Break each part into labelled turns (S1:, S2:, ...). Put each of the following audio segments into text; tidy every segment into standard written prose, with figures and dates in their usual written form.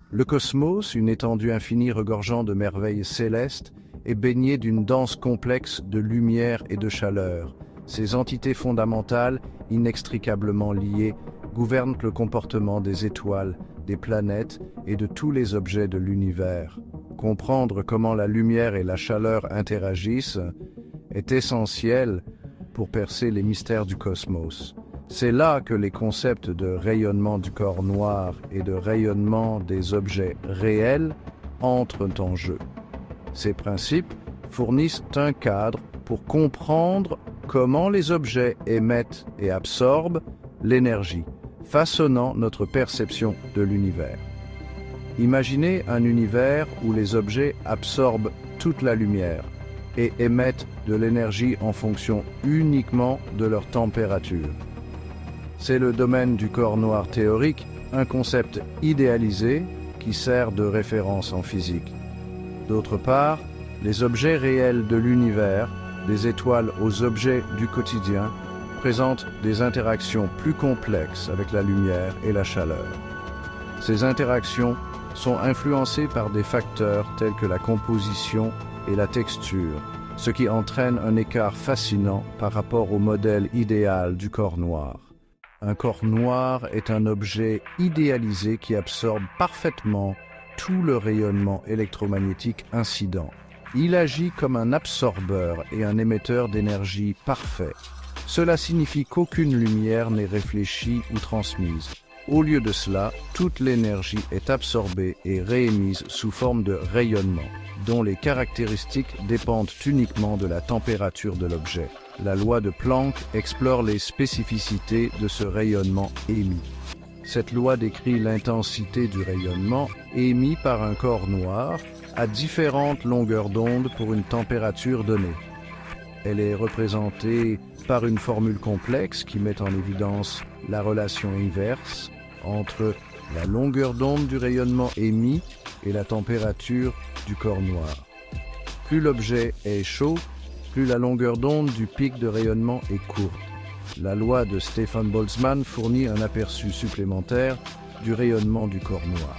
S1: Le cosmos, une étendue infinie regorgeant de merveilles célestes, est baigné d'une danse complexe de lumière et de chaleur. Ces entités fondamentales, inextricablement liées, gouvernent le comportement des étoiles, des planètes et de tous les objets de l'univers. Comprendre comment la lumière et la chaleur interagissent est essentiel pour percer les mystères du cosmos. C'est là que les concepts de rayonnement du corps noir et de rayonnement des objets réels entrent en jeu. Ces principes fournissent un cadre pour comprendre comment les objets émettent et absorbent l'énergie, façonnant notre perception de l'univers. Imaginez un univers où les objets absorbent toute la lumière et émettent de l'énergie en fonction uniquement de leur température. C'est le domaine du corps noir théorique, un concept idéalisé qui sert de référence en physique. D'autre part, les objets réels de l'univers, des étoiles aux objets du quotidien, présentent des interactions plus complexes avec la lumière et la chaleur. Ces interactions sont influencées par des facteurs tels que la composition et la texture, ce qui entraîne un écart fascinant par rapport au modèle idéal du corps noir. Un corps noir est un objet idéalisé qui absorbe parfaitement tout le rayonnement électromagnétique incident. Il agit comme un absorbeur et un émetteur d'énergie parfait. Cela signifie qu'aucune lumière n'est réfléchie ou transmise. Au lieu de cela, toute l'énergie est absorbée et réémise sous forme de rayonnement, dont les caractéristiques dépendent uniquement de la température de l'objet. La loi de Planck explore les spécificités de ce rayonnement émis. Cette loi décrit l'intensité du rayonnement émis par un corps noir à différentes longueurs d'onde pour une température donnée. Elle est représentée par une formule complexe qui met en évidence la relation inverse entre la longueur d'onde du rayonnement émis et la température du corps noir. Plus l'objet est chaud, plus la longueur d'onde du pic de rayonnement est courte. La loi de Stefan Boltzmann fournit un aperçu supplémentaire du rayonnement du corps noir.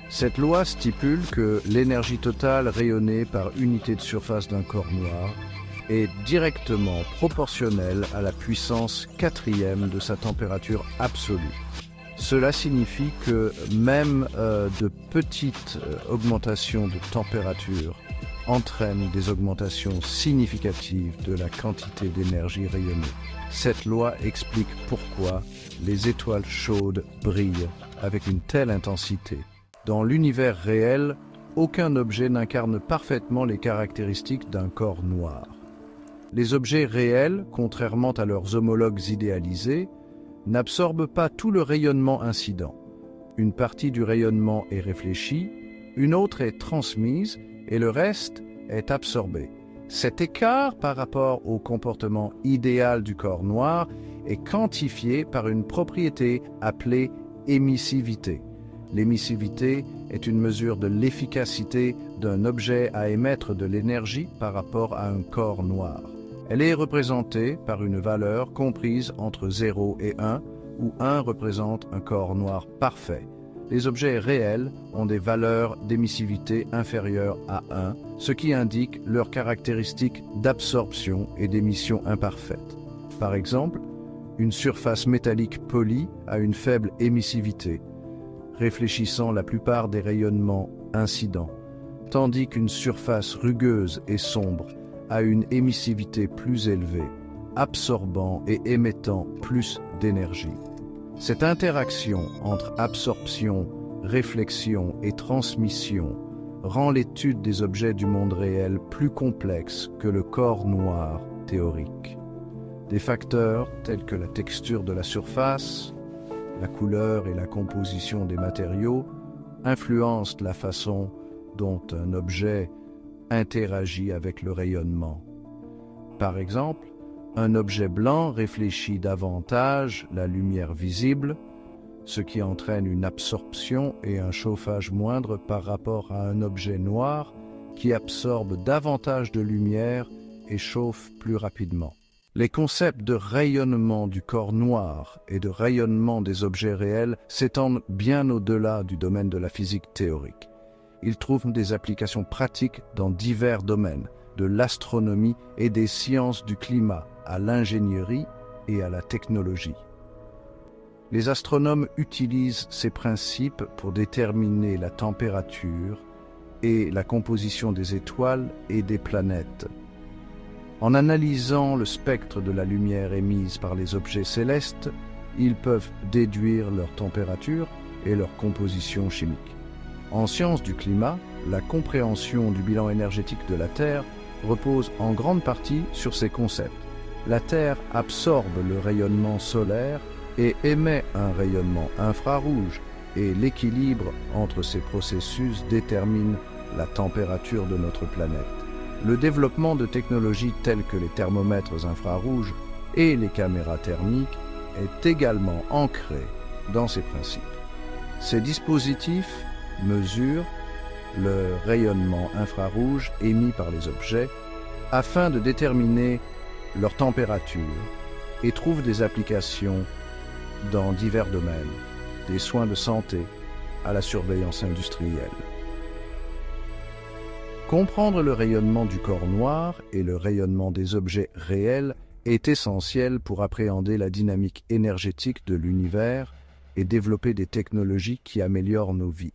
S1: Cette loi stipule que l'énergie totale rayonnée par unité de surface d'un corps noir est directement proportionnelle à la puissance quatrième de sa température absolue. Cela signifie que même de petites augmentations de température entraînent des augmentations significatives de la quantité d'énergie rayonnée. Cette loi explique pourquoi les étoiles chaudes brillent avec une telle intensité. Dans l'univers réel, aucun objet n'incarne parfaitement les caractéristiques d'un corps noir. Les objets réels, contrairement à leurs homologues idéalisés, n'absorbent pas tout le rayonnement incident. Une partie du rayonnement est réfléchie, une autre est transmise et le reste est absorbé. Cet écart par rapport au comportement idéal du corps noir est quantifié par une propriété appelée émissivité. L'émissivité est une mesure de l'efficacité d'un objet à émettre de l'énergie par rapport à un corps noir. Elle est représentée par une valeur comprise entre 0 et 1, où 1 représente un corps noir parfait. Les objets réels ont des valeurs d'émissivité inférieures à 1, ce qui indique leurs caractéristiques d'absorption et d'émission imparfaite. Par exemple, une surface métallique polie a une faible émissivité, réfléchissant la plupart des rayonnements incidents, tandis qu'une surface rugueuse et sombre a une émissivité plus élevée, absorbant et émettant plus d'énergie. Cette interaction entre absorption, réflexion et transmission rend l'étude des objets du monde réel plus complexe que le corps noir théorique. Des facteurs tels que la texture de la surface, la couleur et la composition des matériaux influencent la façon dont un objet interagit avec le rayonnement. Par exemple, un objet blanc réfléchit davantage la lumière visible, ce qui entraîne une absorption et un chauffage moindre par rapport à un objet noir qui absorbe davantage de lumière et chauffe plus rapidement. Les concepts de rayonnement du corps noir et de rayonnement des objets réels s'étendent bien au-delà du domaine de la physique théorique. Ils trouvent des applications pratiques dans divers domaines, de l'astronomie et des sciences du climat à l'ingénierie et à la technologie. Les astronomes utilisent ces principes pour déterminer la température et la composition des étoiles et des planètes. En analysant le spectre de la lumière émise par les objets célestes, ils peuvent déduire leur température et leur composition chimique. En sciences du climat, la compréhension du bilan énergétique de la Terre repose en grande partie sur ces concepts. La Terre absorbe le rayonnement solaire et émet un rayonnement infrarouge, et l'équilibre entre ces processus détermine la température de notre planète. Le développement de technologies telles que les thermomètres infrarouges et les caméras thermiques est également ancré dans ces principes. Ces dispositifs mesurent le rayonnement infrarouge émis par les objets afin de déterminer leur température et trouvent des applications dans divers domaines, des soins de santé à la surveillance industrielle. Comprendre le rayonnement du corps noir et le rayonnement des objets réels est essentiel pour appréhender la dynamique énergétique de l'univers et développer des technologies qui améliorent nos vies.